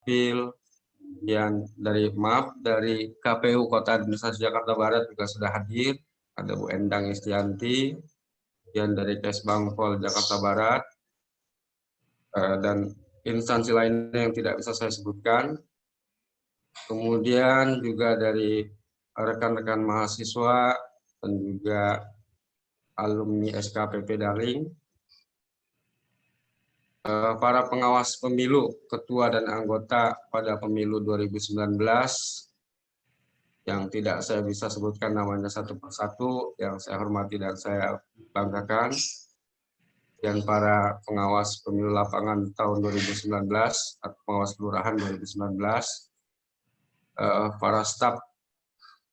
Dukcapil, kemudian dari KPU Kota Administrasi Jakarta Barat juga sudah hadir, ada Bu Endang Istianti, kemudian dari Kesbangpol Jakarta Barat, dan instansi lainnya yang tidak bisa saya sebutkan. Kemudian juga dari rekan-rekan mahasiswa dan juga alumni SKPP Daring, para pengawas pemilu, ketua dan anggota pada pemilu 2019, yang tidak saya bisa sebutkan namanya satu persatu, yang saya hormati dan saya banggakan, dan para pengawas pemilu lapangan tahun 2019 atau pengawas kelurahan 2019, para staf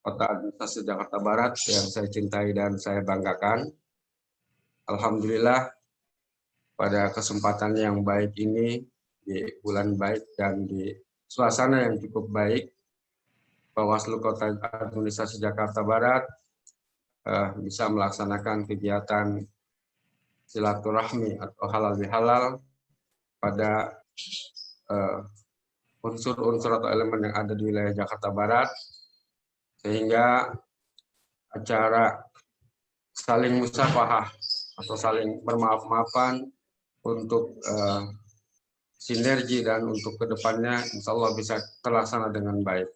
Kota Administrasi Jakarta Barat yang saya cintai dan saya banggakan. Alhamdulillah pada kesempatan yang baik ini, di bulan baik dan di suasana yang cukup baik, Bawaslu Kota Administrasi Jakarta Barat bisa melaksanakan kegiatan silaturahmi atau halal bihalal pada unsur-unsur atau elemen yang ada di wilayah Jakarta Barat, sehingga acara saling musafahah atau saling bermaaf-maafan untuk sinergi dan untuk kedepannya insya Allah bisa terlaksana dengan baik.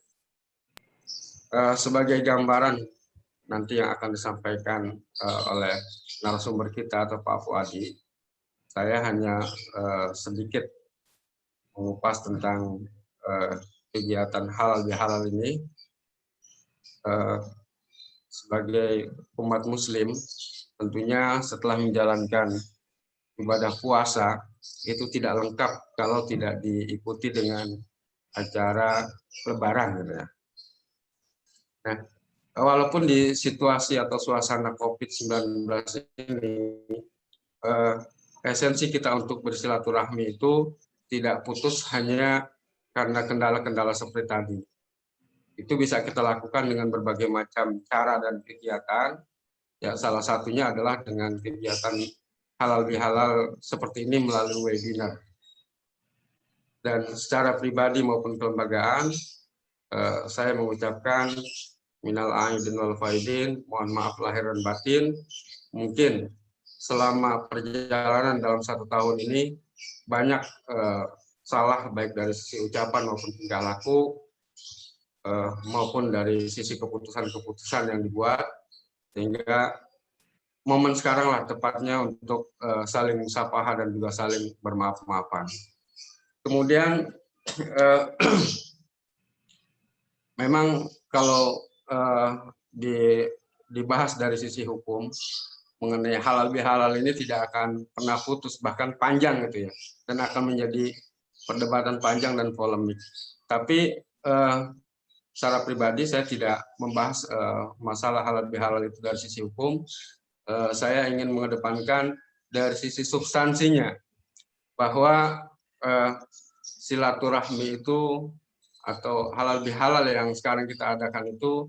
Sebagai gambaran nanti yang akan disampaikan oleh narasumber kita atau Pak Fuadi, saya hanya sedikit mengupas tentang kegiatan halal bihalal ini. Sebagai umat muslim, tentunya setelah menjalankan ibadah puasa itu tidak lengkap kalau tidak diikuti dengan acara lebaran gitu ya. Nah, walaupun di situasi atau suasana COVID-19 ini esensi kita untuk bersilaturahmi itu tidak putus hanya karena kendala-kendala seperti tadi. Itu bisa kita lakukan dengan berbagai macam cara dan kegiatan. Ya, salah satunya adalah dengan kegiatan halal bihalal seperti ini melalui webinar. Dan secara pribadi maupun kelembagaan, saya mengucapkan minal aidin wal faidin, mohon maaf lahir dan batin. Mungkin selama perjalanan dalam 1 tahun ini banyak salah baik dari sisi ucapan maupun tingkah laku, maupun dari sisi keputusan-keputusan yang dibuat, sehingga momen sekarang lah tepatnya untuk saling musafahah dan juga saling bermaaf-maafan. Kemudian memang kalau dibahas dari sisi hukum mengenai halal bihalal ini tidak akan pernah putus, bahkan panjang gitu ya, dan akan menjadi perdebatan panjang dan polemik. Tapi secara pribadi saya tidak membahas masalah halal bihalal itu dari sisi hukum. Saya ingin mengedepankan dari sisi substansinya, bahwa silaturahmi itu atau halal bihalal yang sekarang kita adakan itu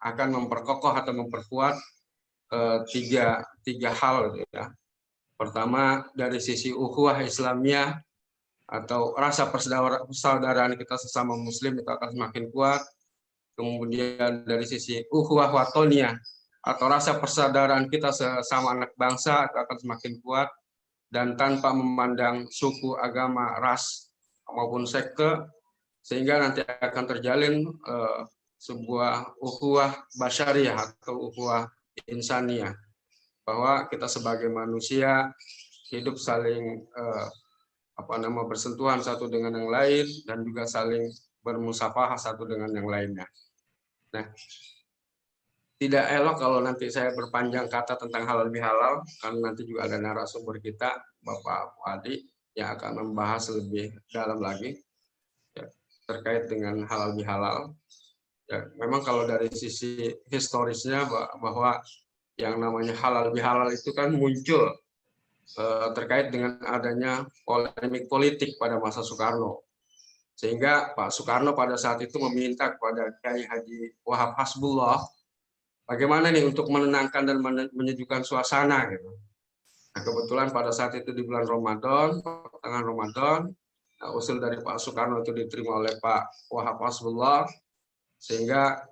akan memperkokoh atau memperkuat tiga hal ya. Pertama, dari sisi ukhuwah Islamiyah atau rasa persaudaraan kita sesama muslim itu akan semakin kuat. Kemudian dari sisi ukhuwah watoniyah atau rasa persaudaraan kita sesama anak bangsa itu akan semakin kuat, dan tanpa memandang suku, agama, ras maupun sekte, sehingga nanti akan terjalin sebuah ukhuwah basyariah atau ukhuwah insaniyah, bahwa kita sebagai manusia hidup saling bersentuhan satu dengan yang lain dan juga saling bermusafahah satu dengan yang lainnya. Nah, tidak elok kalau nanti saya berpanjang kata tentang halal bihalal, karena nanti juga ada narasumber kita, Bapak Fuadi, yang akan membahas lebih dalam lagi ya, terkait dengan halal bihalal. Ya, memang kalau dari sisi historisnya bahwa yang namanya halal bihalal itu kan muncul terkait dengan adanya polemik politik pada masa Soekarno. Sehingga Pak Soekarno pada saat itu meminta kepada Kiai Haji Wahab Hasbullah bagaimana nih untuk menenangkan dan menyejukkan suasana gitu. Nah, kebetulan pada saat itu di bulan Ramadan, pertengahan Ramadan, usul dari Pak Soekarno itu diterima oleh Pak Wahab Hasbullah, sehingga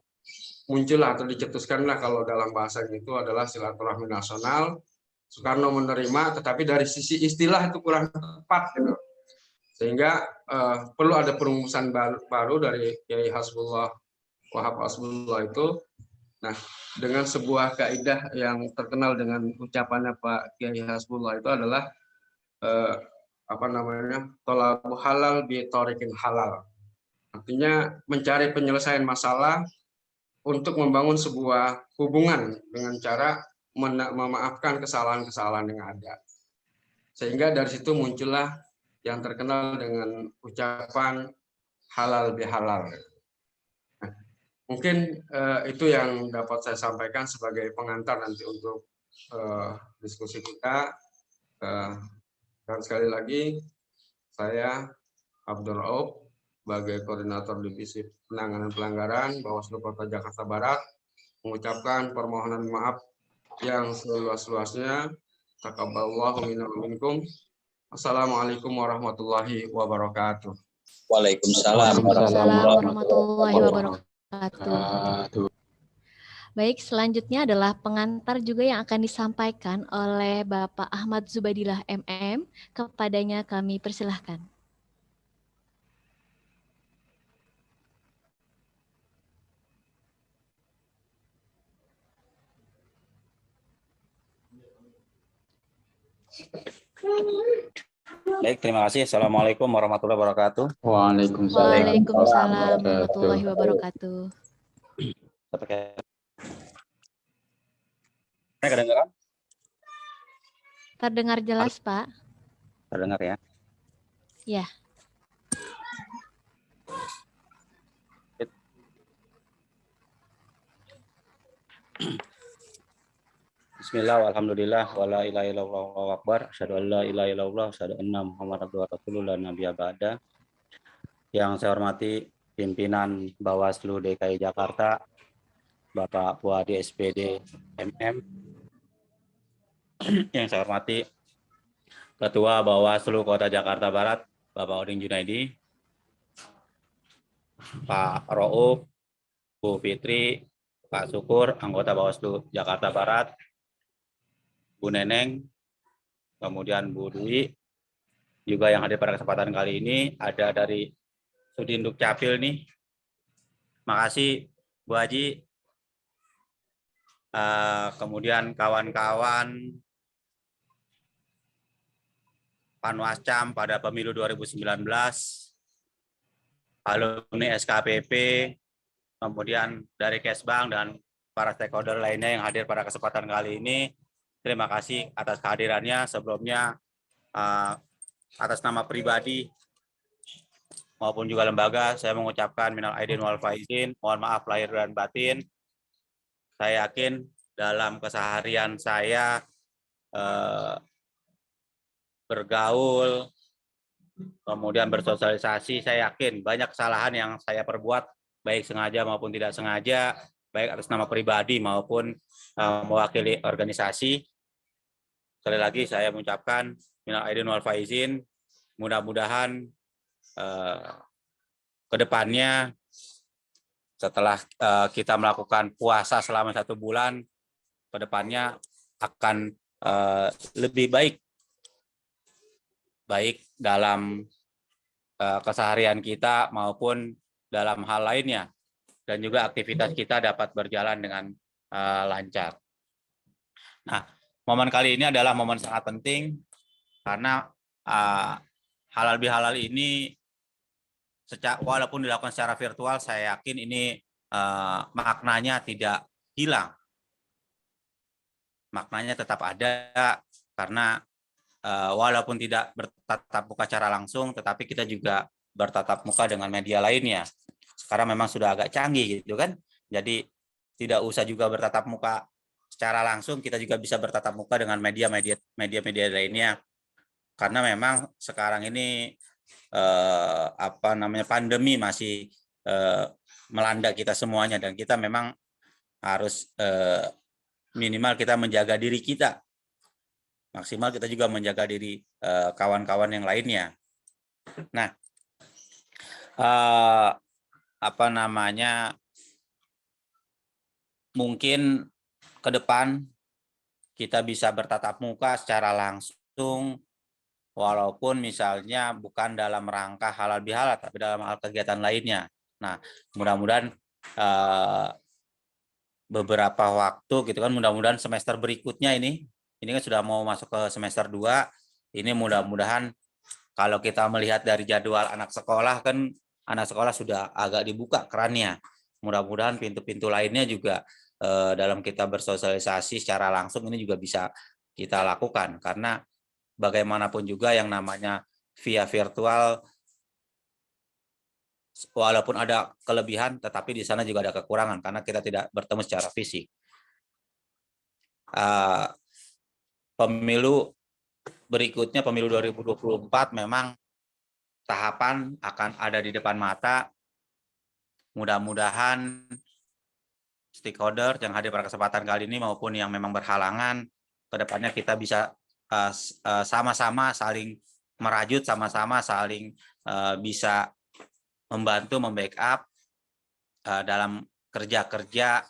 muncullah atau dicetuskanlah kalau dalam bahasa itu adalah silaturahmi nasional. Soekarno menerima, tetapi dari sisi istilah itu kurang tepat gitu. Sehingga perlu ada perumusan baru dari Kiai Hasbullah Wahab Hasbullah itu. Nah, dengan sebuah kaidah yang terkenal dengan ucapannya Pak Kiai Hasbullah itu adalah tolabu halal bi thoriqin halal. Artinya mencari penyelesaian masalah untuk membangun sebuah hubungan dengan cara memaafkan kesalahan-kesalahan yang ada. Sehingga dari situ muncullah yang terkenal dengan ucapan halal bihalal. Nah, mungkin itu yang dapat saya sampaikan sebagai pengantar nanti untuk diskusi kita. Dan sekali lagi, saya Abdul Rauf sebagai Koordinator Divisi Penanganan Pelanggaran Bawaslu Kota Jakarta Barat mengucapkan permohonan maaf yang seluas-luasnya. Taqabbalallahu minna wa minkum. Assalamualaikum warahmatullahi wabarakatuh. Waalaikumsalam warahmatullahi wabarakatuh. Baik, selanjutnya adalah pengantar juga yang akan disampaikan oleh Bapak Ahmad Zubadillah MM. Kepadanya kami persilahkan. Baik, terima kasih. Assalamualaikum warahmatullahi wabarakatuh. Waalaikumsalam warahmatullahi wabarakatuh. Kedengaran? Terdengar jelas, Pak. Terdengar ya? Ya. Bismillah, alhamdulillah, wala ilaha illallah, wallahu akbar, asyhadu an la ilaha illallah, asyhadu anna Muhammadar rasulullah nabiyya ba'da. Yang saya hormati pimpinan Bawaslu DKI Jakarta, Bapak Puadi SPD MM. Yang saya hormati Ketua Bawaslu Kota Jakarta Barat, Bapak Oding Junaidi, Pak Rauf, Bu Fitri, Pak Syukur, anggota Bawaslu Jakarta Barat, Bu Neneng, kemudian Bu Dwi, juga yang hadir pada kesempatan kali ini, ada dari Sudinduk Capil nih. Makasih Bu Haji. Kemudian kawan-kawan Panwascam pada pemilu 2019, alumni SKPP, kemudian dari Kesbang dan para stakeholder lainnya yang hadir pada kesempatan kali ini. Terima kasih atas kehadirannya. Sebelumnya atas nama pribadi maupun juga lembaga, saya mengucapkan minal aidin wal faizin, mohon maaf lahir dan batin. Saya yakin dalam keseharian saya bergaul, kemudian bersosialisasi, saya yakin banyak kesalahan yang saya perbuat, baik sengaja maupun tidak sengaja, baik atas nama pribadi maupun mewakili organisasi. Sekali lagi saya mengucapkan minal aidin wal faizin, mudah-mudahan ke depannya setelah kita melakukan puasa selama 1 bulan, ke depannya akan lebih baik dalam keseharian kita maupun dalam hal lainnya, dan juga aktivitas kita dapat berjalan dengan lancar. Nah, momen kali ini adalah momen sangat penting karena halal bihalal ini walaupun dilakukan secara virtual, saya yakin ini maknanya tidak hilang. Maknanya tetap ada karena walaupun tidak bertatap muka secara langsung, tetapi kita juga bertatap muka dengan media lainnya. Sekarang memang sudah agak canggih gitu kan. Jadi tidak usah juga bertatap muka secara langsung, kita juga bisa bertatap muka dengan media lainnya. Karena memang sekarang ini pandemi masih melanda kita semuanya, dan kita memang harus minimal kita menjaga diri kita. Maksimal kita juga menjaga diri kawan-kawan yang lainnya. Nah, apa namanya, mungkin ke depan kita bisa bertatap muka secara langsung, walaupun misalnya bukan dalam rangka halal bihalal, tapi dalam hal kegiatan lainnya. Nah, mudah-mudahan beberapa waktu gitu kan, mudah-mudahan semester berikutnya ini kan sudah mau masuk ke semester 2, ini mudah-mudahan kalau kita melihat dari jadwal anak sekolah kan, anak sekolah sudah agak dibuka kerannya. Mudah-mudahan pintu-pintu lainnya juga dalam kita bersosialisasi secara langsung ini juga bisa kita lakukan, karena bagaimanapun juga yang namanya via virtual, walaupun ada kelebihan, tetapi di sana juga ada kekurangan karena kita tidak bertemu secara fisik. Pemilu berikutnya, pemilu 2024, memang tahapan akan ada di depan mata. Mudah-mudahan stakeholder yang hadir pada kesempatan kali ini maupun yang memang berhalangan, kedepannya kita bisa sama-sama saling merajut, sama-sama saling bisa membantu, membackup dalam kerja-kerja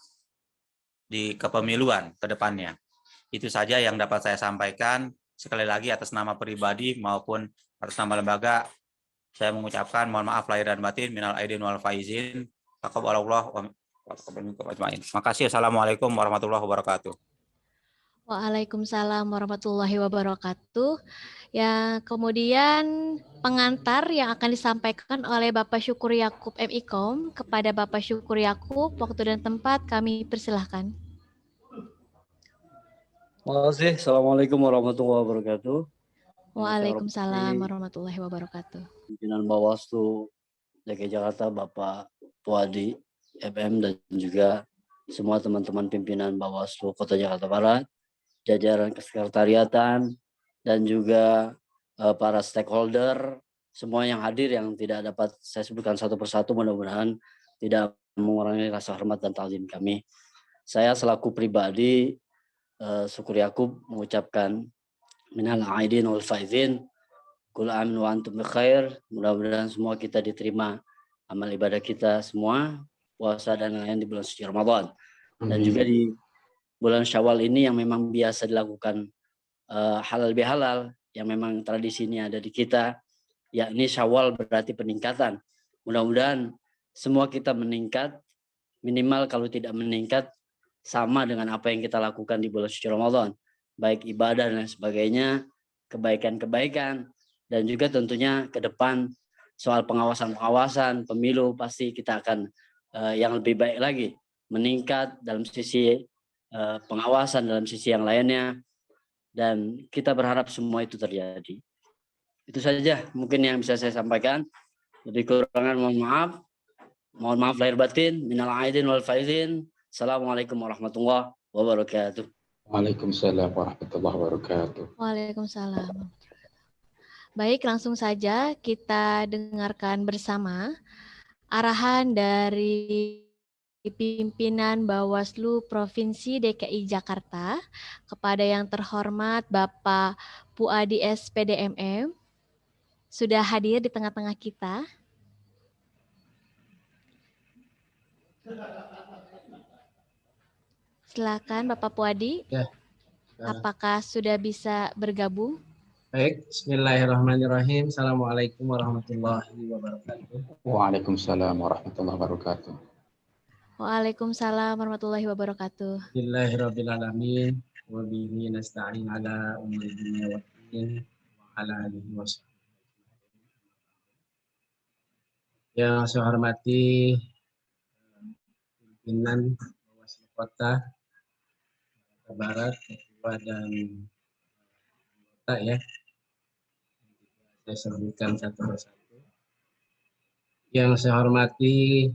di kepemiluan ke depannya. Itu saja yang dapat saya sampaikan. Sekali lagi atas nama pribadi maupun atas nama lembaga, saya mengucapkan mohon maaf lahir dan batin, minal aidin wal faizin. Taqabbalallah wa taqabbal minkum ajmain. Makasih. Assalamualaikum warahmatullahi wabarakatuh. Waalaikumsalam warahmatullahi wabarakatuh. Ya, kemudian pengantar yang akan disampaikan oleh Bapak Syukur Yakub MIKOM kepada Bapak Syukur Yakub, waktu dan tempat kami persilahkan. Terima kasih. Assalamualaikum warahmatullahi wabarakatuh. Waalaikumsalam warahmatullahi wabarakatuh. Pimpinan Bawaslu DKI Jakarta, Bapak Puadi MM, dan juga semua teman-teman pimpinan Bawaslu Kota Jakarta Barat, jajaran kesekretariatan, dan juga para stakeholder, semua yang hadir yang tidak dapat saya sebutkan satu persatu, mudah-mudahan tidak mengurangi rasa hormat dan ta'zim kami. Saya selaku pribadi, Syukur Yakub, mengucapkan minal aidin wal faizin, kul amin wa antum bikhair. Mudah-mudahan semua kita diterima amal ibadah kita semua, puasa dan lain di bulan suci Ramadan. Dan juga di bulan Syawal ini yang memang biasa dilakukan halal bihalal, yang memang tradisi ini ada di kita, yakni Syawal berarti peningkatan. Mudah-mudahan semua kita meningkat, minimal kalau tidak meningkat sama dengan apa yang kita lakukan di bulan suci Ramadan, baik ibadah dan sebagainya, kebaikan-kebaikan, dan juga tentunya ke depan soal pengawasan pemilu pasti kita akan yang lebih baik lagi, meningkat dalam sisi pengawasan, dalam sisi yang lainnya, dan kita berharap semua itu terjadi. Itu saja mungkin yang bisa saya sampaikan. Lebih kurangan mohon maaf lahir batin, minal aidin wal faizin. Assalamualaikum warahmatullahi wabarakatuh. Waalaikumsalam warahmatullahi wabarakatuh. Waalaikumsalam. Baik, langsung saja kita dengarkan bersama arahan dari pimpinan Bawaslu Provinsi DKI Jakarta kepada yang terhormat Bapak Puadi SPDMM, sudah hadir di tengah-tengah kita. Silakan Bapak Puadi. Ya. Apakah sudah bisa bergabung? Baik, bismillahirrahmanirrahim. Assalamualaikum warahmatullahi wabarakatuh. Waalaikumsalam warahmatullahi wabarakatuh. Waalaikumsalam warahmatullahi wabarakatuh. Bismillahirrahmanirrahim. Wa bihi nasta'in ala umuri dunya wad din wa ala alihi wasahbihi. Yang saya hormati pimpinan Bawaslu Kota Barat, ketua dan anggota ya. Saya sebutkan satu persatu. Yang saya hormati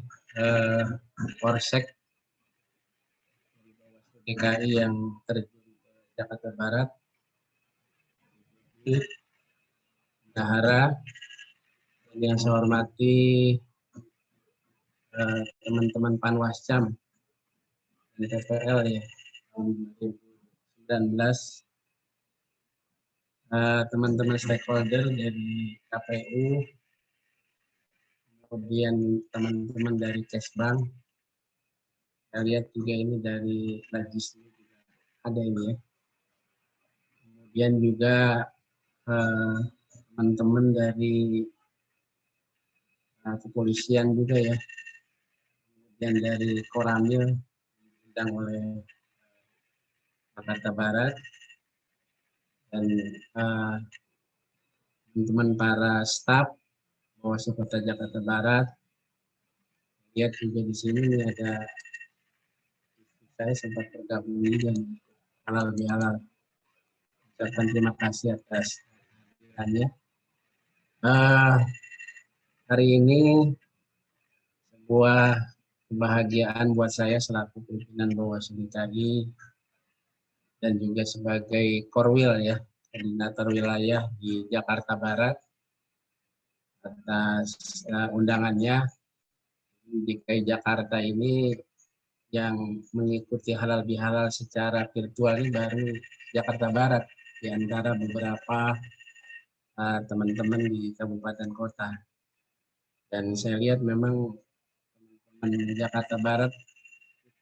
Polsek DKI yang terjun ke Jakarta Barat, Bendahara, dan yang saya hormati teman-teman Panwascam dan TPL ya tahun 2019, teman-teman stakeholder dari KPU kemudian teman-teman dari Kesbang, saya lihat juga ini dari Lajis juga ada ini ya. Kemudian juga teman-teman dari kepolisian juga ya, kemudian dari Koramil diundang oleh Jakarta Barat, dan teman-teman para staf Bawaslu Kota Jakarta Barat. Lihat juga di sini ada saya sempat bergabung juga halal bihalal. Ucapkan terima kasih atas kehadirannya. Hari ini sebuah kebahagiaan buat saya selaku pimpinan Bawaslu DKI dan juga sebagai Korwil ya, koordinator wilayah di Jakarta Barat, atas undangannya. Di DKI Jakarta ini yang mengikuti halal bihalal secara virtual ini baru Jakarta Barat di antara beberapa teman-teman di kabupaten kota. Dan saya lihat memang teman-teman Jakarta Barat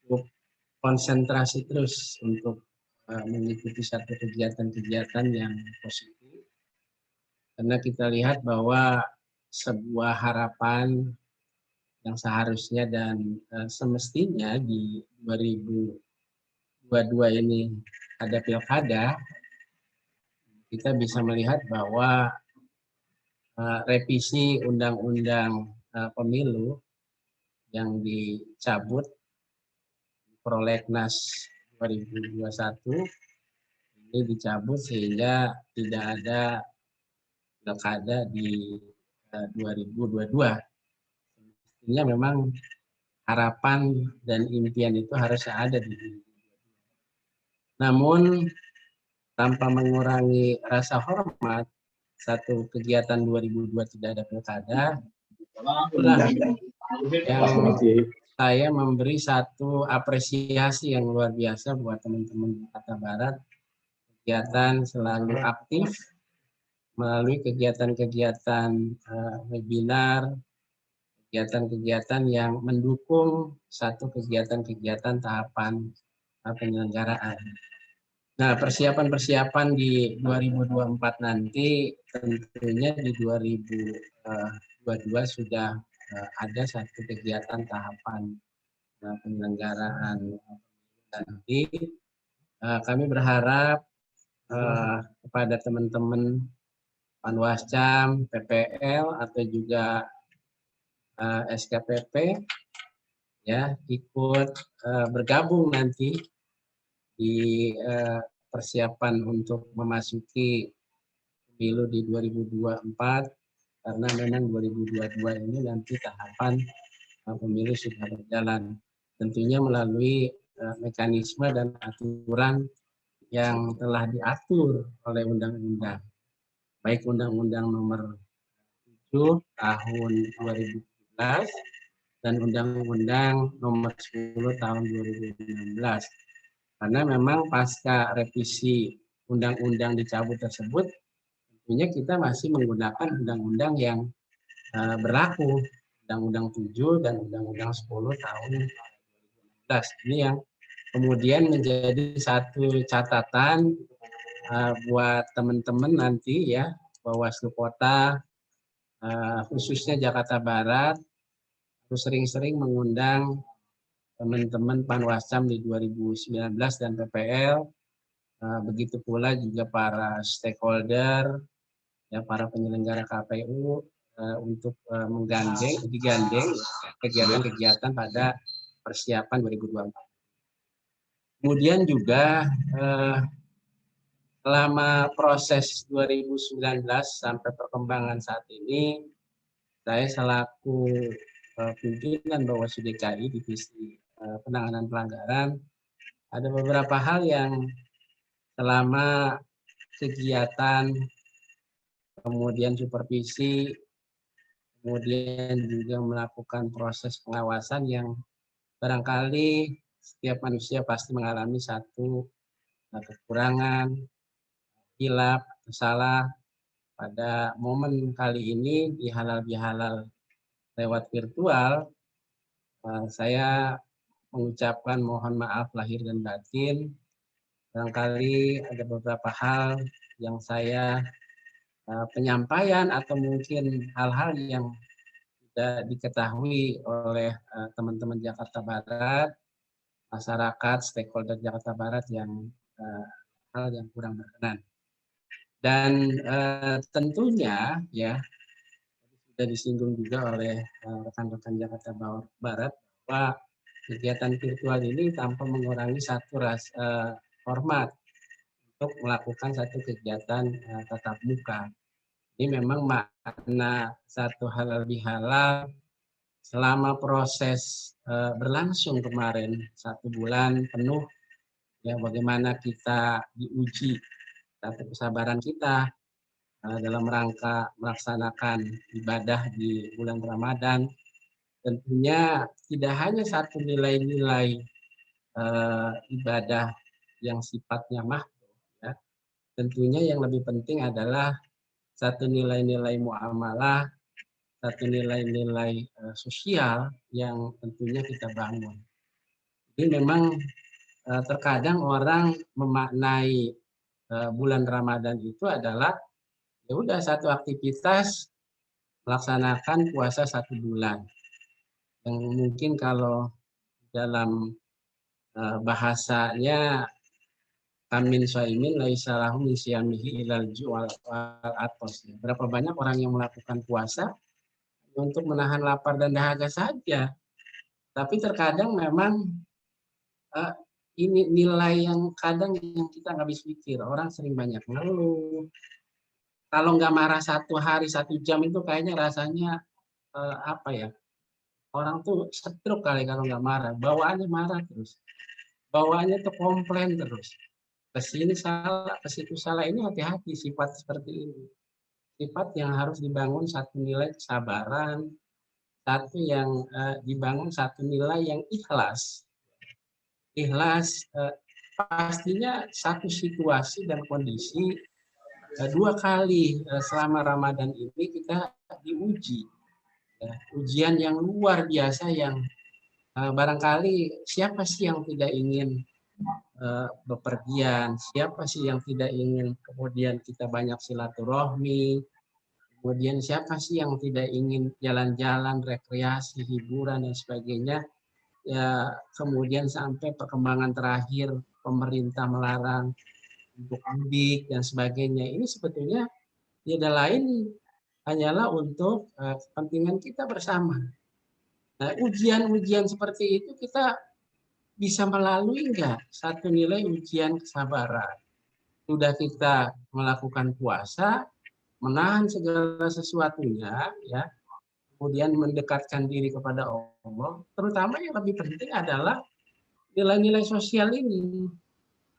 cukup konsentrasi terus untuk mengikuti satu kegiatan-kegiatan yang positif. Karena kita lihat bahwa sebuah harapan yang seharusnya dan semestinya di 2022 ini ada pilkada, kita bisa melihat bahwa revisi undang-undang pemilu yang dicabut Prolegnas 2021 ini dicabut sehingga tidak ada pilkada di 2022. Semestinya memang harapan dan impian itu harus ada di 2022. Namun tanpa mengurangi rasa hormat, satu kegiatan 2002 tidak ada pilkada, yang saya memberi satu apresiasi yang luar biasa buat teman-teman Jakarta Barat. Kegiatan selalu aktif melalui kegiatan-kegiatan webinar, kegiatan-kegiatan yang mendukung satu kegiatan-kegiatan tahapan penyelenggaraan. Nah, persiapan-persiapan di 2024 nanti tentunya di 2022 sudah ada satu kegiatan tahapan penyelenggaraan nanti. Kami berharap kepada teman-teman Panwascam, PPL atau juga SKPP ya ikut bergabung nanti di persiapan untuk memasuki pemilu di 2024, karena memang 2022 ini nanti tahapan pemilu sudah berjalan, tentunya melalui mekanisme dan aturan yang telah diatur oleh undang-undang, baik Undang-Undang Nomor 7 Tahun 2017 dan Undang-Undang Nomor 10 Tahun 2016. Karena memang pasca revisi undang-undang dicabut tersebut, tentunya kita masih menggunakan undang-undang yang berlaku, Undang-Undang 7 dan Undang-Undang 10 tahun 2016. Ini yang kemudian menjadi satu catatan buat teman-teman nanti ya, Bawaslu Kota, khususnya Jakarta Barat, harus sering-sering mengundang teman-teman Panwascam di 2019 dan PPL, begitu pula juga para stakeholder, ya para penyelenggara KPU untuk digandeng kegiatan-kegiatan pada persiapan 2024. Kemudian juga selama proses 2019 sampai perkembangan saat ini, saya selaku pimpinan Bawaslu DKI Divisi Penanganan Pelanggaran, ada beberapa hal yang selama kegiatan, kemudian supervisi, kemudian juga melakukan proses pengawasan yang barangkali setiap manusia pasti mengalami satu kekurangan, hilaf, salah. Pada momen kali ini di halal bihalal lewat virtual, saya mengucapkan mohon maaf lahir dan batin. Barangkali ada beberapa hal yang saya penyampaian atau mungkin hal-hal yang tidak diketahui oleh teman-teman Jakarta Barat, masyarakat, stakeholder Jakarta Barat yang hal yang kurang berkenan. Dan tentunya ya sudah disinggung juga oleh rekan-rekan Jakarta Barat bahwa kegiatan virtual ini tanpa mengurangi satu format untuk melakukan satu kegiatan tatap muka. Ini memang makna satu hal lebih halal selama proses berlangsung kemarin 1 bulan penuh, ya bagaimana kita diuji satu kesabaran kita dalam rangka melaksanakan ibadah di bulan Ramadan. Tentunya tidak hanya satu nilai-nilai ibadah yang sifatnya mahdoh, ya. Tentunya yang lebih penting adalah satu nilai-nilai muamalah, satu nilai-nilai sosial yang tentunya kita bangun. Ini memang terkadang orang memaknai bulan Ramadan itu adalah ya udah satu aktivitas melaksanakan puasa 1 bulan. Yang mungkin kalau dalam bahasanya kamin shaimin laisa lahu min siyamihi ilal ju'al atos. Berapa banyak orang yang melakukan puasa untuk menahan lapar dan dahaga saja. Tapi terkadang memang ini nilai yang kadang yang kita nggak bisa pikir. Orang sering banyak ngeluh. Kalau nggak marah 1 hari 1 jam itu kayaknya rasanya apa ya? Orang tuh stroke kali kalau nggak marah. Bawaannya marah terus. Bawaannya tuh komplain terus. Kesini salah, ke situ salah. Ini hati-hati sifat seperti ini. Sifat yang harus dibangun satu nilai kesabaran, satu yang dibangun satu nilai yang ikhlas. Ikhlas pastinya satu situasi dan kondisi 2 kali selama Ramadan ini kita diuji. Ya, ujian yang luar biasa yang barangkali siapa sih yang tidak ingin bepergian, siapa sih yang tidak ingin kemudian kita banyak silaturahmi, kemudian siapa sih yang tidak ingin jalan-jalan, rekreasi, hiburan dan sebagainya. Ya, kemudian sampai perkembangan terakhir pemerintah melarang untuk mudik dan sebagainya. Ini sebetulnya tiada lain hanyalah untuk kepentingan kita bersama. Nah, ujian-ujian seperti itu kita bisa melalui enggak? Satu nilai ujian kesabaran. Sudah kita melakukan puasa, menahan segala sesuatunya, ya, kemudian mendekatkan diri kepada Allah, terutama yang lebih penting adalah nilai-nilai sosial ini.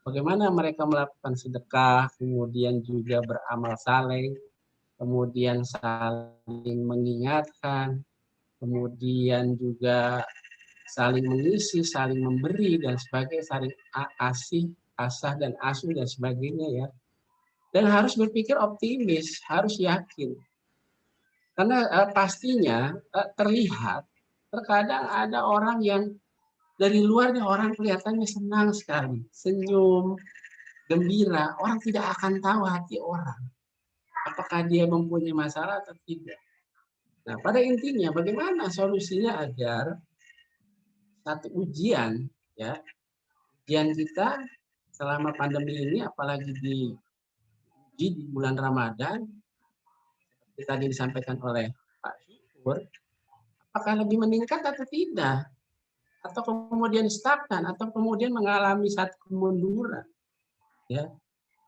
Bagaimana mereka melakukan sedekah, kemudian juga beramal saleh, kemudian saling mengingatkan, kemudian juga saling mengisi, saling memberi, dan sebagainya, saling asih, asah, dan asuh, dan sebagainya ya. Dan harus berpikir optimis, harus yakin. Karena pastinya terlihat, terkadang ada orang yang dari luarnya orang kelihatannya senang sekali, senyum, gembira. Orang tidak akan tahu hati orang. Apakah dia mempunyai masalah atau tidak. Nah, pada intinya bagaimana solusinya agar satu ujian, ya, ujian kita selama pandemi ini, apalagi diuji di bulan Ramadan, seperti tadi disampaikan oleh Pak Syukur, apakah lebih meningkat atau tidak? Atau kemudian stagnan, atau kemudian mengalami satu kemunduran. Ya,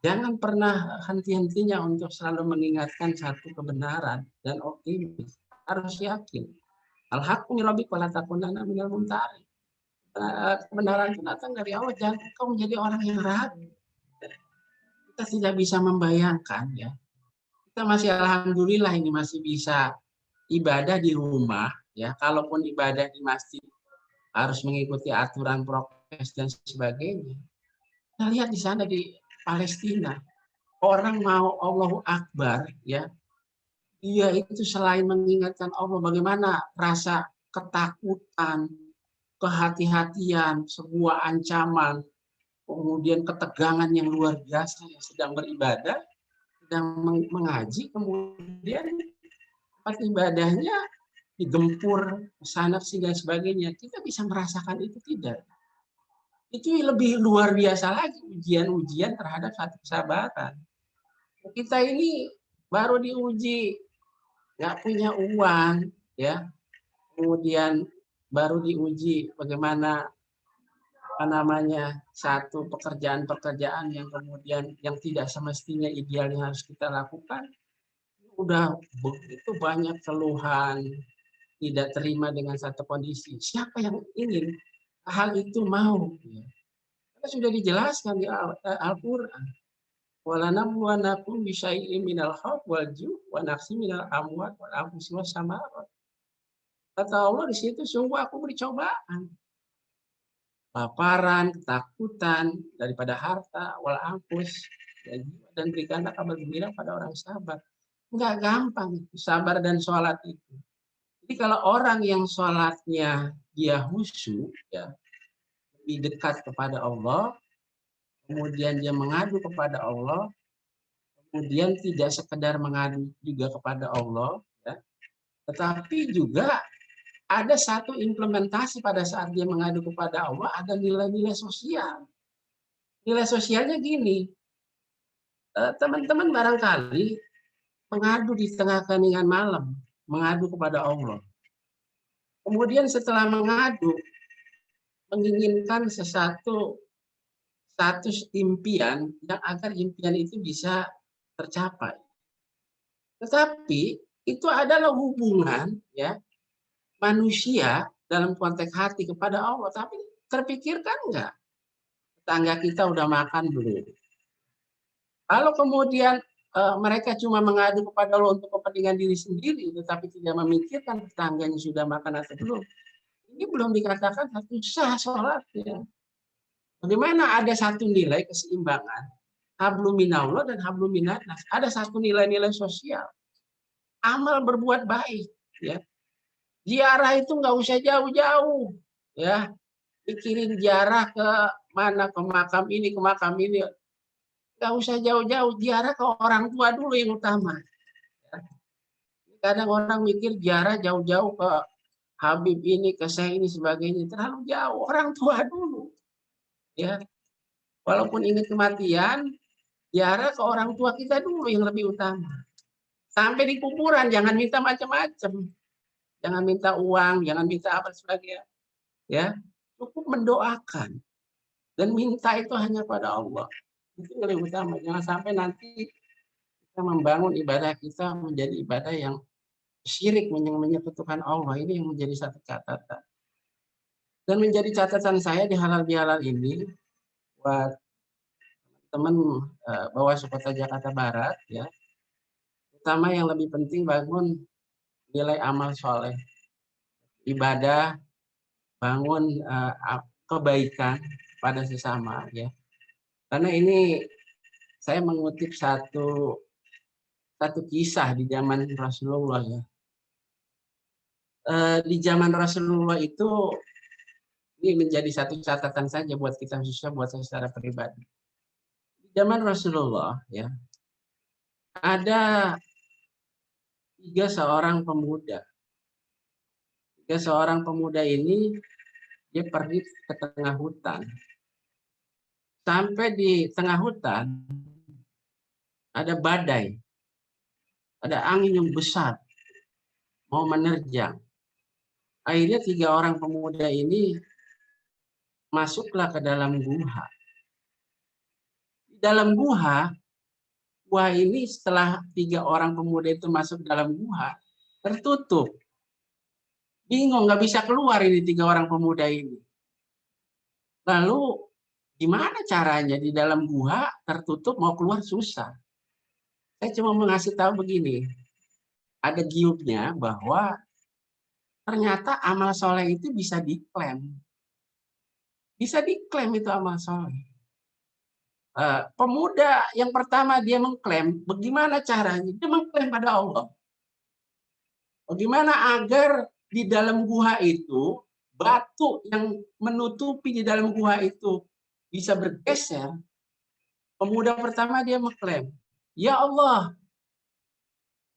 jangan pernah henti-hentinya untuk selalu mengingatkan satu kebenaran dan optimis. Harus yakin. Al-haqqu min rabbika wa la takunanna minal mumtarin. Kebenaran itu datang dari Allah. Jangan kau menjadi orang yang ragu. Kita tidak bisa membayangkan, ya. Kita masih alhamdulillah ini masih bisa ibadah di rumah, ya. Kalaupun ibadah di masjid harus mengikuti aturan prokes dan sebagainya. Kita lihat di sana di Palestina, orang mau Allahu Akbar, ya, dia itu selain mengingatkan Allah, bagaimana rasa ketakutan, kehati-hatian, sebuah ancaman, kemudian ketegangan yang luar biasa yang sedang beribadah, sedang mengaji, kemudian tempat ibadahnya digempur, sana sini dan sebagainya. Kita bisa merasakan itu tidak? Itu lebih luar biasa lagi ujian-ujian terhadap satu kesabaran. Kita ini baru diuji nggak punya uang, ya, kemudian baru diuji bagaimana satu pekerjaan-pekerjaan yang kemudian yang tidak semestinya ideal yang harus kita lakukan, udah begitu banyak keluhan, tidak terima dengan satu kondisi. Siapa yang ingin hal itu mau? Karena sudah dijelaskan di Al-Quran. Walanabluwannakum bisyai'in minal khawf wal ju' wa naqsin minal amwat wal anfusi was samarat. Kata Allah di situ, sungguh aku beri cobaan. Paparan, ketakutan daripada harta, wal anfus, dan berikanlah kabar gembira pada orang sabar. Enggak gampang sabar dan sholat itu. Jadi kalau orang yang sholatnya dia khusyuk, ya, lebih dekat kepada Allah, kemudian dia mengadu kepada Allah, kemudian tidak sekedar mengadu juga kepada Allah, ya, tetapi juga ada satu implementasi pada saat dia mengadu kepada Allah, ada nilai-nilai sosial. Nilai sosialnya gini, teman-teman barangkali mengadu di tengah keheningan malam, mengadu kepada Allah. Kemudian setelah mengadu, menginginkan satu impian yang agar impian itu bisa tercapai. Tetapi itu adalah hubungan, ya, manusia dalam konteks hati kepada Allah. Tapi terpikirkan enggak? Tetangga kita udah makan belum? Kalau kemudian mereka cuma mengadu kepada Allah untuk kepentingan diri sendiri, tetapi tidak memikirkan tetangganya sudah makan atau belum, ini belum dikatakan satu sah sholatnya. Bagaimana ada satu nilai keseimbangan, hablum minallah dan hablum minannas. Ada satu nilai-nilai sosial. Amal berbuat baik, ya. Ziarah itu nggak usah jauh-jauh, ya. Pikirin ziarah ke mana, ke makam ini, ke makam ini. Nggak usah jauh-jauh, ziarah ke orang tua dulu yang utama. Kadang orang mikir ziarah jauh-jauh ke Habib ini, ke saya ini, sebagainya. Terlalu jauh, orang tua dulu. Ya, walaupun ingat kematian, ziarah ke orang tua kita dulu yang lebih utama. Sampai di kuburan, jangan minta macam-macam. Jangan minta uang, jangan minta apa sebagainya. Ya, cukup mendoakan. Dan minta itu hanya pada Allah. Itu yang lebih utama. Jangan sampai nanti kita membangun ibadah kita menjadi ibadah yang syirik, menyekutukan Allah. Ini yang menjadi satu catatan. Dan menjadi catatan saya di halal bihalal ini, buat teman Bawaslu Kota Jakarta Barat, ya, pertama yang lebih penting bangun nilai amal soleh, ibadah, bangun kebaikan pada sesama, ya. Karena ini saya mengutip satu kisah di zaman Rasulullah, ya. Di zaman Rasulullah itu, ini menjadi satu catatan saja buat kita, khususnya buat saya secara pribadi. Di zaman Rasulullah, ya, ada tiga seorang pemuda. Tiga seorang pemuda ini dia pergi ke tengah hutan. Sampai di tengah hutan ada badai, ada angin yang besar mau menerjang. Akhirnya tiga orang pemuda ini masuklah ke dalam gua. Di dalam gua ini setelah tiga orang pemuda itu masuk dalam gua, tertutup. Bingung, nggak bisa keluar ini tiga orang pemuda ini. Lalu gimana caranya di dalam gua tertutup mau keluar susah. Saya cuma mengasih tahu begini, ada giubnya bahwa ternyata amal soleh itu bisa diklaim. Bisa diklaim itu amal soleh. Pemuda yang pertama dia mengklaim, bagaimana caranya? Dia mengklaim pada Allah. Bagaimana agar di dalam gua itu, batu yang menutupi di dalam gua itu bisa bergeser? Pemuda pertama dia mengklaim, ya Allah,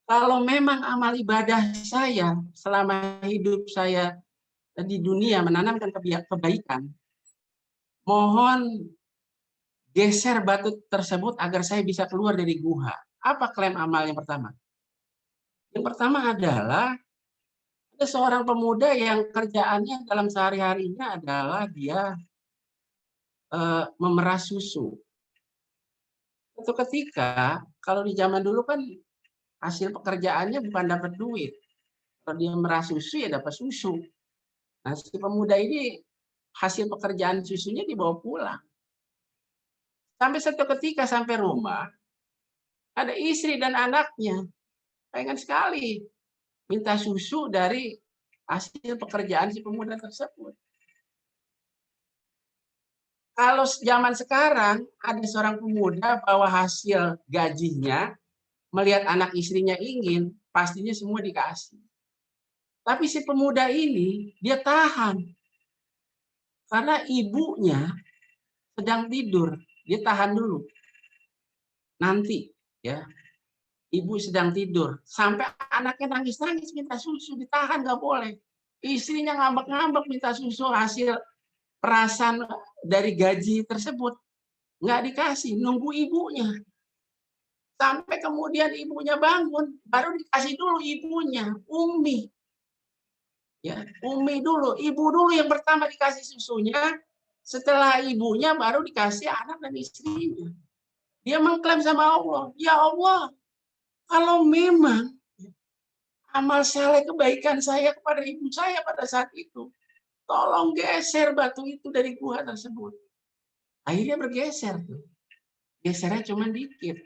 kalau memang amal ibadah saya selama hidup saya di dunia menanamkan kebaikan, mohon geser batu tersebut agar saya bisa keluar dari gua. Apa klaim amal yang pertama? Yang pertama adalah ada seorang pemuda yang kerjaannya dalam sehari-harinya adalah dia memerah susu. Suatu ketika, kalau di zaman dulu kan hasil pekerjaannya bukan dapat duit. Kalau dia merah susu ya dapat susu. Nah, si pemuda ini hasil pekerjaan susunya dibawa pulang. Sampai satu ketika sampai rumah, ada istri dan anaknya. Pengen sekali minta susu dari hasil pekerjaan si pemuda tersebut. Kalau zaman sekarang ada seorang pemuda bawa hasil gajinya, melihat anak istrinya ingin, pastinya semua dikasih. Tapi si pemuda ini dia tahan karena ibunya sedang tidur, dia tahan dulu. Nanti ya, ibu sedang tidur, sampai anaknya nangis-nangis minta susu, ditahan nggak boleh. Istrinya ngambek-ngambek minta susu hasil perasan dari gaji tersebut, nggak dikasih, nunggu ibunya. Sampai kemudian ibunya bangun, baru dikasih dulu ibunya, Umi. Ya, Umi dulu, ibu dulu yang pertama dikasih susunya, setelah ibunya baru dikasih anak dan istrinya. Dia mengklaim sama Allah, ya Allah, kalau memang amal saleh kebaikan saya kepada ibu saya pada saat itu, tolong geser batu itu dari gua tersebut. Akhirnya bergeser tuh. Gesernya cuma dikit.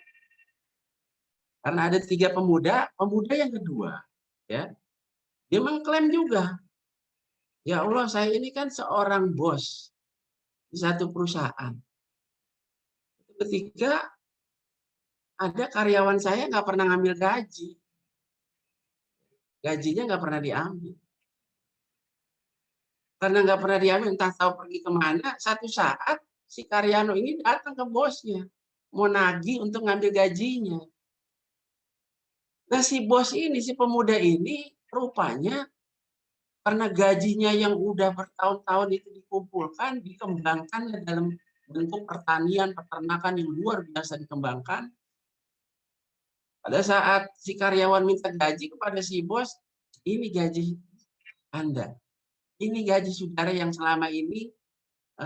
Karena ada 3 pemuda, pemuda yang kedua, ya, dia mengklaim juga, ya Allah, saya ini kan seorang bos di satu perusahaan. Ketika ada karyawan saya nggak pernah ngambil gaji, gajinya nggak pernah diambil. Karena nggak pernah diambil, entah tahu pergi kemana. Satu saat si Karyano ini datang ke bosnya, mau nagih untuk ngambil gajinya. Nah si bos ini, si pemuda ini rupanya karena gajinya yang udah bertahun-tahun itu dikumpulkan, dikembangkan dalam bentuk pertanian, peternakan yang luar biasa dikembangkan. Pada saat si karyawan minta gaji kepada si bos, ini gaji Anda. Ini gaji saudara yang selama ini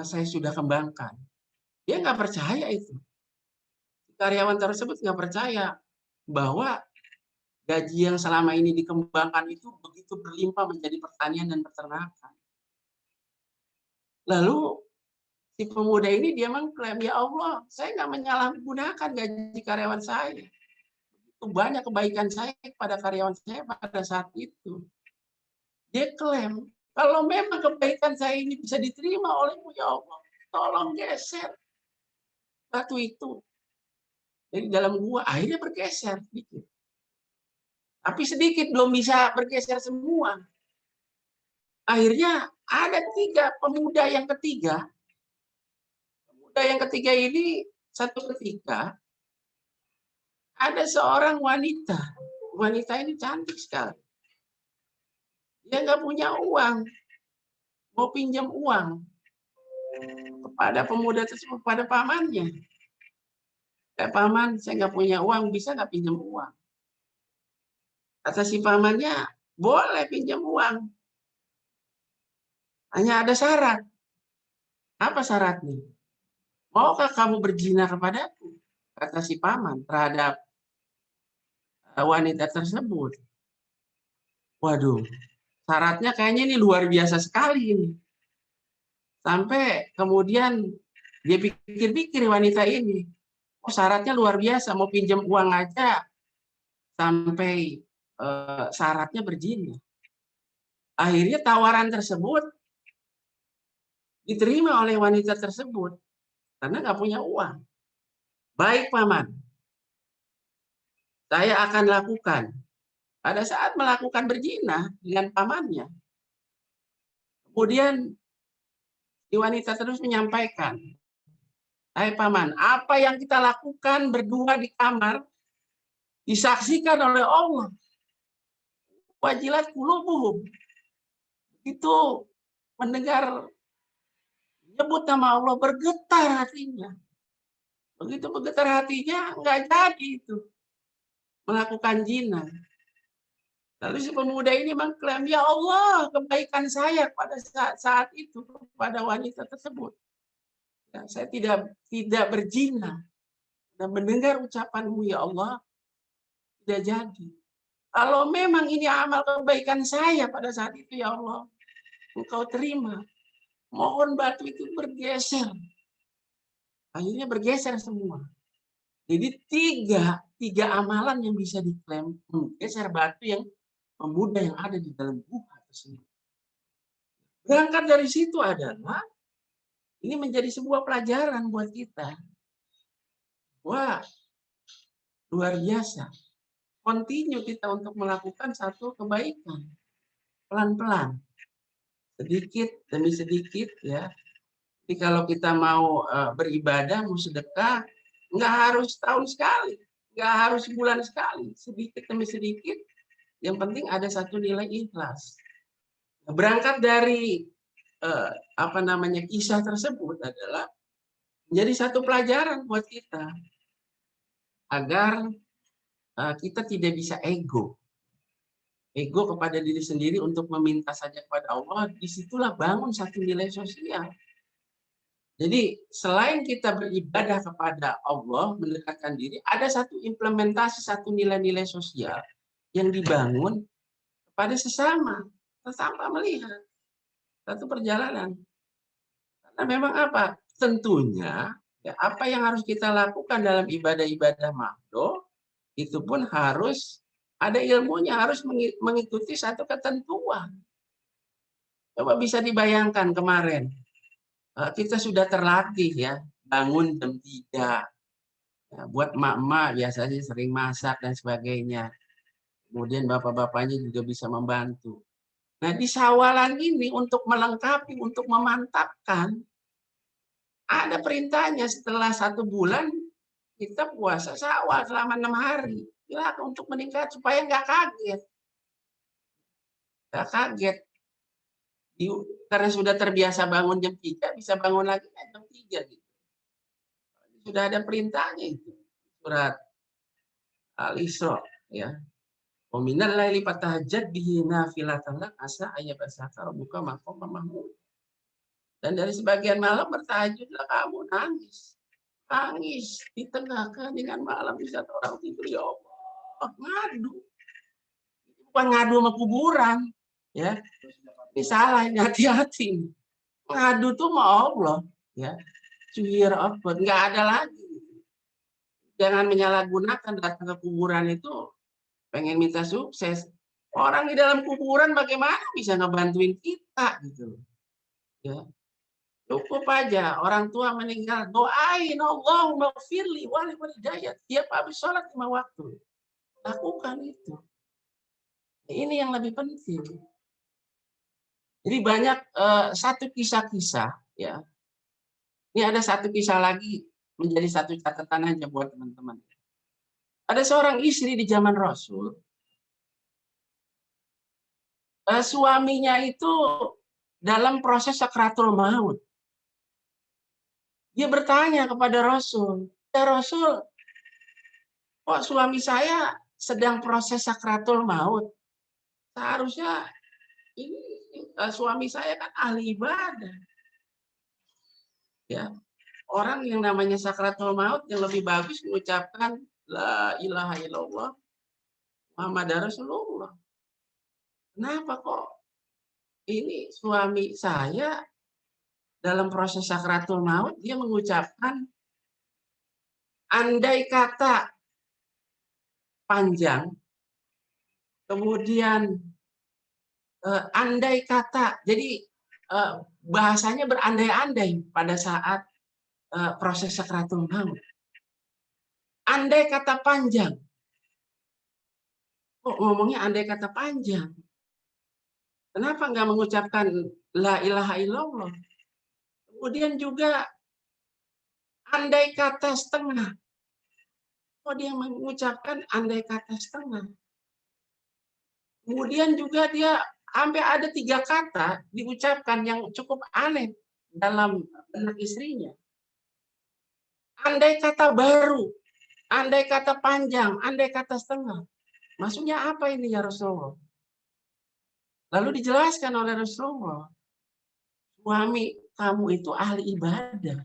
saya sudah kembangkan. Dia nggak percaya itu. Karyawan tersebut nggak percaya bahwa gaji yang selama ini dikembangkan itu begitu berlimpah menjadi pertanian dan peternakan. Lalu si pemuda ini dia mengklaim, ya Allah, saya nggak menyalahgunakan gaji karyawan saya. Itu banyak kebaikan saya kepada karyawan saya pada saat itu. Dia klaim, kalau memang kebaikan saya ini bisa diterima olehmu, ya Allah, tolong geser batu itu. Jadi dalam gua akhirnya bergeser sedikit. Tapi sedikit, belum bisa bergeser semua. Akhirnya ada 3 pemuda yang ketiga. Pemuda yang ketiga ini satu ketika ada seorang wanita. Wanita ini cantik sekali. Dia nggak punya uang. Mau pinjam uang kepada pemuda tersebut, pada pamannya. Paman, saya nggak punya uang, bisa nggak pinjam uang? Kata si pamannya, boleh pinjam uang. Hanya ada syarat. Apa syaratnya? Maukah kamu berzina kepadaku? Kata si paman terhadap wanita tersebut. Waduh, syaratnya kayaknya ini luar biasa sekali ini. Sampai kemudian dia pikir-pikir wanita ini. Oh, syaratnya luar biasa, mau pinjam uang aja sampai syaratnya berzina. Akhirnya tawaran tersebut diterima oleh wanita tersebut karena nggak punya uang. Baik paman, saya akan lakukan pada saat melakukan berzina dengan pamannya. Kemudian si wanita terus menyampaikan, "Hai paman, apa yang kita lakukan berdua di kamar disaksikan oleh Allah. Wajilat qulubuhum." Itu mendengar nyebut nama Allah, bergetar hatinya. Begitu bergetar hatinya, nggak jadi itu melakukan zina. Lalu si pemuda ini mengklaim, "Ya Allah, kebaikan saya pada saat itu kepada wanita tersebut. Ya, saya tidak berzina. Dan mendengar ucapanmu ya Allah, tidak jadi. Kalau memang ini amal kebaikan saya pada saat itu ya Allah, Engkau terima. Mohon batu itu bergeser." Akhirnya bergeser semua. Jadi tiga amalan yang bisa diklaim menggeser batu yang pemuda yang ada di dalam gua tersebut. Berangkat dari situ adalah ini menjadi sebuah pelajaran buat kita. Wah, luar biasa. Continue kita untuk melakukan satu kebaikan. Pelan-pelan. Sedikit demi sedikit ya. Jadi kalau kita mau beribadah, mau sedekah, nggak harus tahun sekali. Nggak harus bulan sekali. Sedikit demi sedikit. Yang penting ada satu nilai ikhlas. Berangkat dari kisah tersebut adalah menjadi satu pelajaran buat kita agar kita tidak bisa ego kepada diri sendiri untuk meminta saja kepada Allah. Disitulah bangun satu nilai sosial. Jadi selain kita beribadah kepada Allah, mendekatkan diri, ada satu implementasi, satu nilai-nilai sosial yang dibangun kepada sesama tanpa melihat satu perjalanan. Karena memang apa? Tentunya ya, apa yang harus kita lakukan dalam ibadah-ibadah makdo itu pun harus ada ilmunya, harus mengikuti satu ketentuan. Coba bisa dibayangkan kemarin kita sudah terlatih ya bangun jam 3. Ya, buat emak-emak biasanya sering masak dan sebagainya. Kemudian bapak-bapaknya juga bisa membantu. Nah, di Syawalan ini untuk melengkapi, untuk memantapkan, ada perintahnya setelah 1 bulan kita puasa Syawal selama 6 hari. Ya, untuk meningkat supaya nggak kaget. Nggak kaget. Karena sudah terbiasa bangun jam 3, bisa bangun lagi jam 3 gitu. Sudah ada perintahnya itu. Surat Al-Isra ya. Wa minal laili fatahajjad bihi nafilatan lak asa ayyabasaka rabbuka maqama mahmud. Dan dari sebagian malam bertahajudlah kamu, nangis. Nangis di tengah keheningan malam di saat orang tidur, ya Allah, ngadu. Bukan ngadu sama kuburan, ya. Ini salah, ini hati-hati. Ngadu tuh sama Allah, ya. To hear of God, nggak ada lagi. Jangan menyalahgunakan datang ke kuburan itu pengen minta sukses. Orang di dalam kuburan bagaimana bisa ngebantuin kita gitu. Ya. Cukup aja orang tua meninggal, doain Allahumma gfirli wa li walidayya. Tiap habis sholat 5 waktu. Lakukan itu. Ini yang lebih penting. Jadi banyak satu kisah-kisah ya. Ini ada satu kisah lagi menjadi satu catatan aja buat teman-teman. Ada seorang istri di zaman Rasul. Suaminya itu dalam proses sakratul maut. Dia bertanya kepada Rasul, "Ya Rasul, kok suami saya sedang proses sakratul maut? Seharusnya ini suami saya kan ahli ibadah." Ya, orang yang namanya sakratul maut yang lebih bagus mengucapkan la ilaha illallah Muhammadar Rasulullah. Kenapa kok ini suami saya dalam proses sakratul maut dia mengucapkan andai kata panjang, kemudian andai kata, jadi bahasanya berandai-andai pada saat proses sakratul maut. Andai kata panjang, kok ngomongnya andai kata panjang? Kenapa nggak mengucapkan la ilaha illallah? Kemudian juga andai kata setengah. Kok dia mengucapkan andai kata setengah? Kemudian juga dia sampai ada 3 kata diucapkan yang cukup aneh dalam benak istrinya. Andai kata baru, andai kata panjang, andai kata setengah. Maksudnya apa ini ya Rasulullah? Lalu dijelaskan oleh Rasulullah, suami kamu itu ahli ibadah.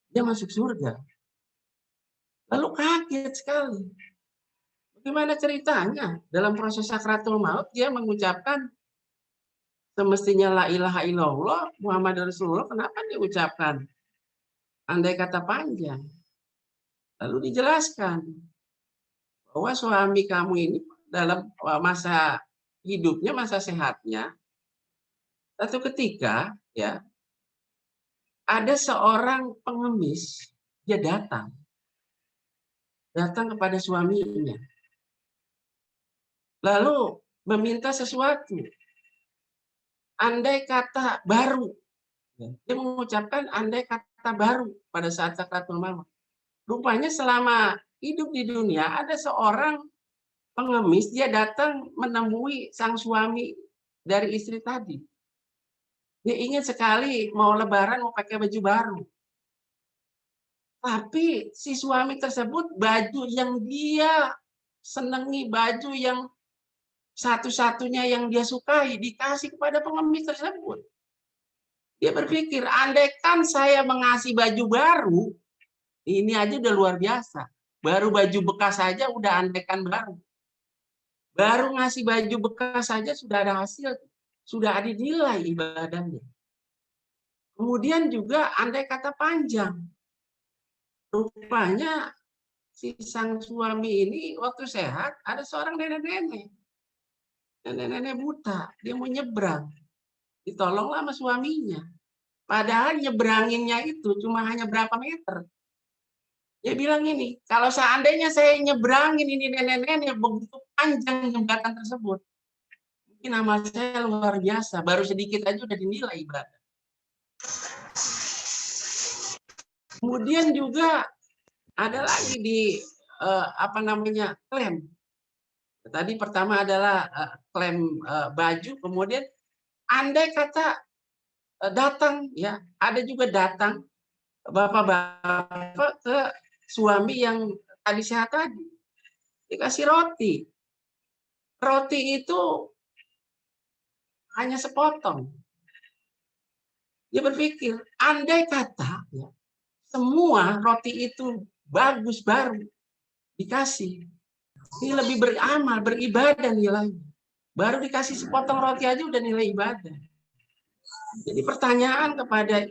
Dia masuk surga. Lalu kaget sekali. Bagaimana ceritanya? Dalam proses sakratul maut dia mengucapkan semestinya la ilaha illallah Muhammad Rasulullah, kenapa dia ucapkan andai kata panjang? Lalu dijelaskan bahwa suami kamu ini dalam masa hidupnya, masa sehatnya, satu ketika ya ada seorang pengemis, dia datang kepada suaminya, lalu meminta sesuatu. Andai kata baru, dia mengucapkan andai kata baru pada saat sakratul maut. Rupanya selama hidup di dunia ada seorang pengemis, dia datang menemui sang suami dari istri tadi. Dia ingin sekali mau lebaran mau pakai baju baru. Tapi si suami tersebut baju yang dia senangi, baju yang satu-satunya yang dia sukai dikasih kepada pengemis tersebut. Dia berpikir, andaikan saya mengasih baju baru, ini aja udah luar biasa. Baru baju bekas saja udah andaikan baru. Baru ngasih baju bekas saja sudah ada hasil, sudah ada nilai ibadahnya. Kemudian juga andai kata panjang. Rupanya si sang suami ini waktu sehat ada seorang nenek-nenek. Nenek-nenek buta, dia mau nyebrang. Ditolonglah sama suaminya. Padahal nyebranginnya itu cuma hanya berapa meter. Dia bilang ini, kalau seandainya saya nyebrangin ini nenek-nenek begitu panjang jembatan tersebut, mungkin amal saya luar biasa. Baru sedikit aja udah dinilai ibadah. Kemudian juga ada lagi di klaim. Tadi pertama adalah klaim baju, kemudian andai kata datang ya, ada juga datang bapak-bapak ke suami yang tadi sehat tadi, dikasih roti. Roti itu hanya sepotong. Dia berpikir, andai kata ya, semua roti itu bagus baru dikasih, ini lebih beramal, beribadah nilainya. Baru dikasih sepotong roti aja udah nilai ibadah. Jadi pertanyaan kepada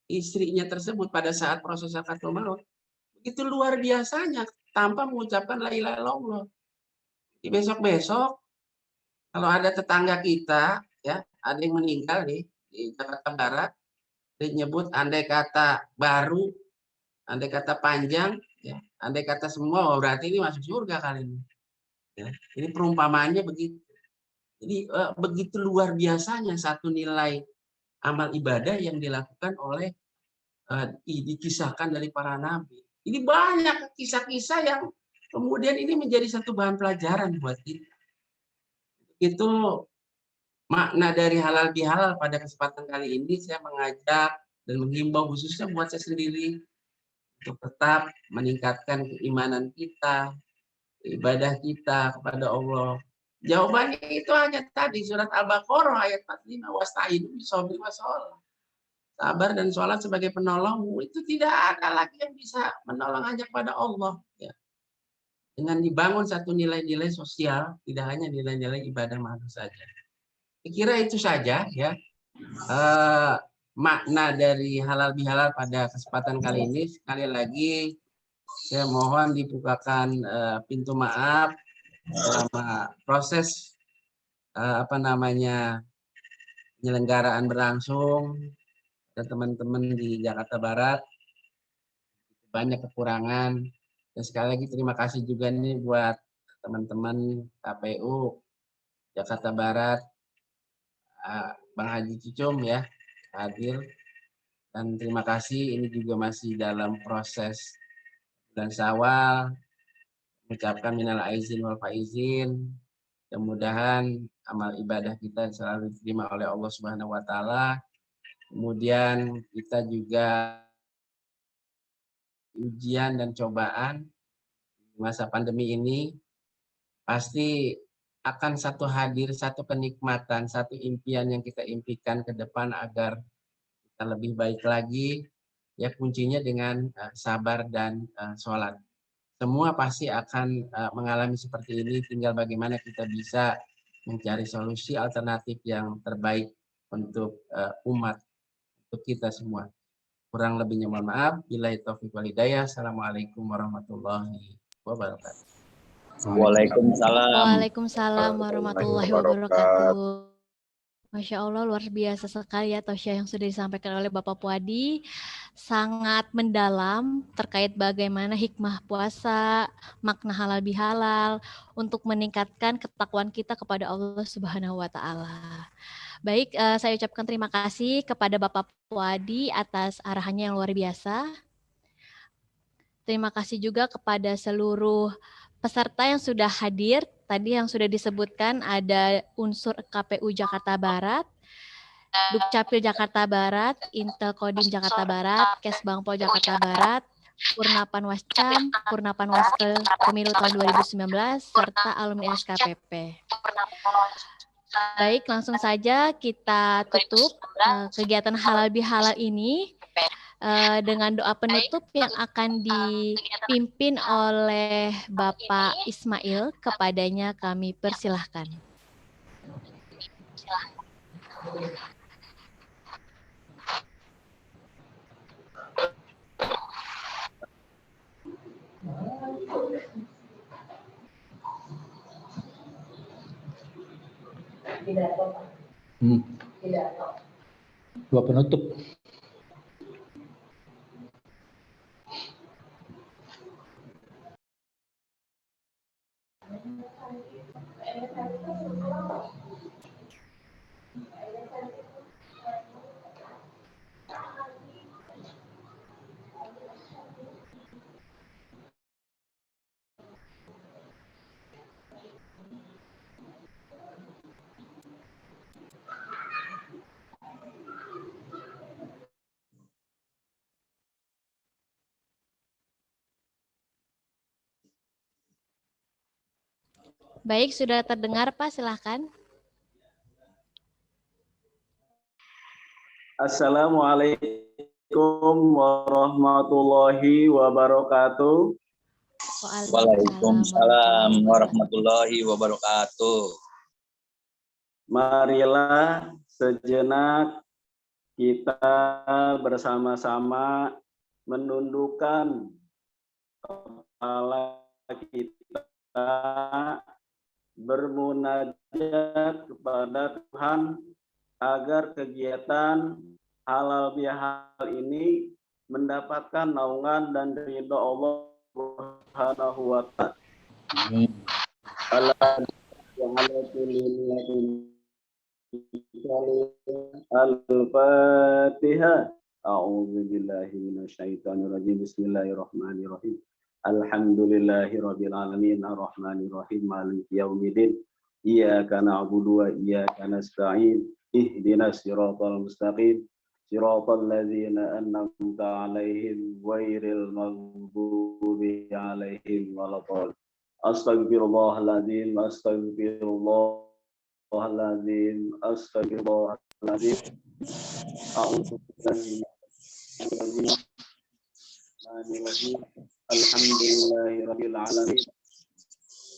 istrinya tersebut pada saat proses sakratul maut, begitu luar biasanya tanpa mengucapkan la ilaha illallah. Di besok-besok kalau ada tetangga kita ya, ada yang meninggal nih di Jakarta Barat, dia nyebut andai kata baru, andai kata panjang, ya, andai kata semua, berarti ini masuk surga kali ini. Ya, ini perumpamaannya begitu. Jadi begitu luar biasanya satu nilai amal ibadah yang dilakukan oleh dikisahkan dari para nabi. Ini banyak kisah-kisah yang kemudian ini menjadi satu bahan pelajaran buat kita. Itu makna dari halal bihalal. Pada kesempatan kali ini saya mengajak dan menghimbau khususnya buat saya sendiri untuk tetap meningkatkan keimanan kita, ibadah kita kepada Allah. Jawabannya itu hanya tadi surat Al-Baqarah ayat 45, wasta'inu bis-sabri was-shalah. Sabar dan sholat sebagai penolongmu, itu tidak ada lagi yang bisa menolong hanya kepada Allah. Ya. Dengan dibangun satu nilai-nilai sosial, tidak hanya nilai-nilai ibadah manusia saja. Saya kira itu saja ya makna dari halal bihalal pada kesempatan kali ini. Sekali lagi saya mohon dibukakan pintu maaf selama proses penyelenggaraan berlangsung. Dan teman-teman di Jakarta Barat banyak kekurangan. Dan sekali lagi terima kasih juga nih buat teman-teman KPU Jakarta Barat, Bang Haji Cicom ya hadir, dan terima kasih. Ini juga masih dalam proses bulan Syawal, mengucapkan minal aizin wal faizin. Mudah-mudahan amal ibadah kita selalu diterima oleh Allah Subhanahu wa taala. Kemudian kita juga ujian dan cobaan di masa pandemi ini pasti akan hadir satu kenikmatan, satu impian yang kita impikan ke depan agar kita lebih baik lagi. Ya kuncinya dengan sabar dan sholat. Semua pasti akan mengalami seperti ini, tinggal bagaimana kita bisa mencari solusi alternatif yang terbaik untuk umat, untuk kita semua. Kurang lebihnya mohon maaf. Billahi taufiq wal hidayah. Assalamualaikum warahmatullahi wabarakatuh. Waalaikumsalam warahmatullahi wabarakatuh. Masya Allah, luar biasa sekali ya Tosya yang sudah disampaikan oleh Bapak Puadi. Sangat mendalam terkait bagaimana hikmah puasa, makna halal bihalal untuk meningkatkan ketakwaan kita kepada Allah Subhanahu wa taala. Baik, saya ucapkan terima kasih kepada Bapak Puadi atas arahannya yang luar biasa. Terima kasih juga kepada seluruh peserta yang sudah hadir. Tadi yang sudah disebutkan ada unsur KPU Jakarta Barat, Dukcapil Jakarta Barat, Intel Kodim Jakarta Barat, Kesbangpol Jakarta Barat, Purnapan Wascam, Purnapan Waskel Pemilu tahun 2019, serta alumni SKPP. Baik, langsung saja kita tutup kegiatan halal bihalal ini dengan doa penutup yang akan dipimpin oleh Bapak Ismail. Kepadanya kami persilahkan. Doa penutup. Baik, sudah terdengar Pak, silahkan. Assalamualaikum warahmatullahi wabarakatuh. Waalaikumsalam warahmatullahi wabarakatuh. Marilah sejenak kita bersama-sama menundukkan kepala kita, bermunajat kepada Tuhan agar kegiatan halal bihalal ini mendapatkan naungan dan ridho Allah Subhanahu wa ta'ala. Al-Fatihah. A'udzu billahi minasyaitonir rajim. Bismillahirrahmanirrahim. Alhamdulillahirabbil alamin arrahmanir rahim maliki yaumiddin. Iyyaka na'budu wa iyyaka nasta'in. Ihdinas siratal mustaqim. Siratal ladzina an'amta 'alaihim ghairil maghdubi 'alaihim waladdallin. Astaghfirullahaladzim, astaghfirullahaladzim, astaghfirullahaladzim. Alhamdulillahirabbil alamin.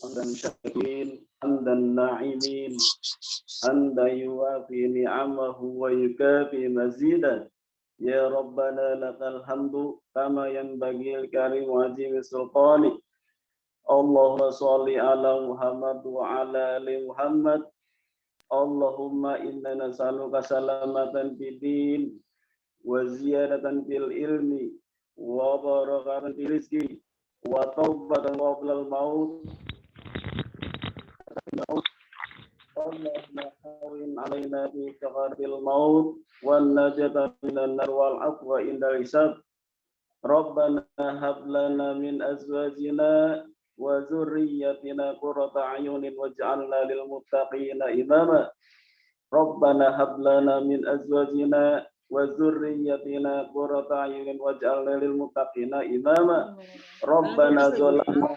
Hamdan syakirin, hamdan na'imin, hamdan yuwafi ni'amahu wa yukafi mazidah. Ya Rabbana lakal hamdu kama yanbaghi al-karim wa azim sultani. Allahumma sholli ala Muhammad wa ala ali Muhammad. Allahumma inna nas'aluka salamatan fid din wa ziyadatan fil ilmi wa barakatan fil rizqi wa taubatan qabla al maut ربنا هون علينا في سكرات الموت والنجاة من النار والعفو عند الحساب ربنا هب لنا من أزواجنا وذريتنا قرة أعين واجعلنا للمتقين إماما ربنا هب لنا من أزواجنا وذريتنا قرة أعين واجعلنا للمتقين إماما ربنا ظلمنا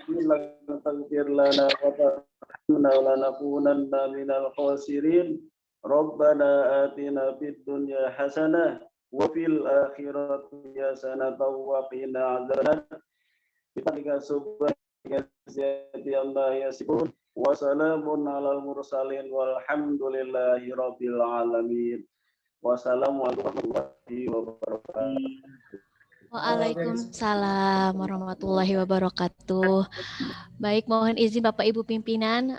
وإن لم تغفر لنا وترحمنا لنكونن من الخاسرين ربنا آتنا في الدنيا حسنة وفي الآخرة حسنة وقنا عذاب النار بفضلك سبحانك الله يصفون وسلام على المرسلين والحمد لله رب العالمين wassalamualaikum warahmatullahi wabarakatuh. Waalaikumsalam warahmatullahi wabarakatuh. Baik, mohon izin Bapak Ibu pimpinan,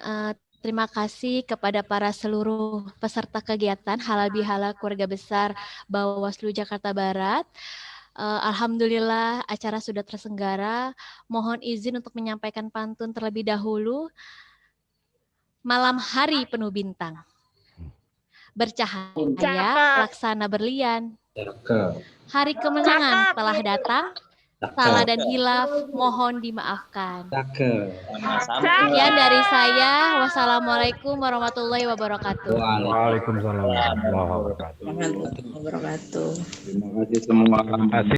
terima kasih kepada para seluruh peserta kegiatan Halal Bihalal Keluarga Besar Bawaslu Jakarta Barat. Alhamdulillah acara sudah terselenggara. Mohon izin untuk menyampaikan pantun terlebih dahulu. Malam hari penuh bintang, bercahaya laksana berlian. Hari kemenangan telah datang. Salah dan hilaf mohon dimaafkan. Sekian dari saya. Wassalamualaikum warahmatullahi wabarakatuh. Waalaikumsalam warahmatullahi wabarakatuh. Terima kasih semua. Terima kasih semua.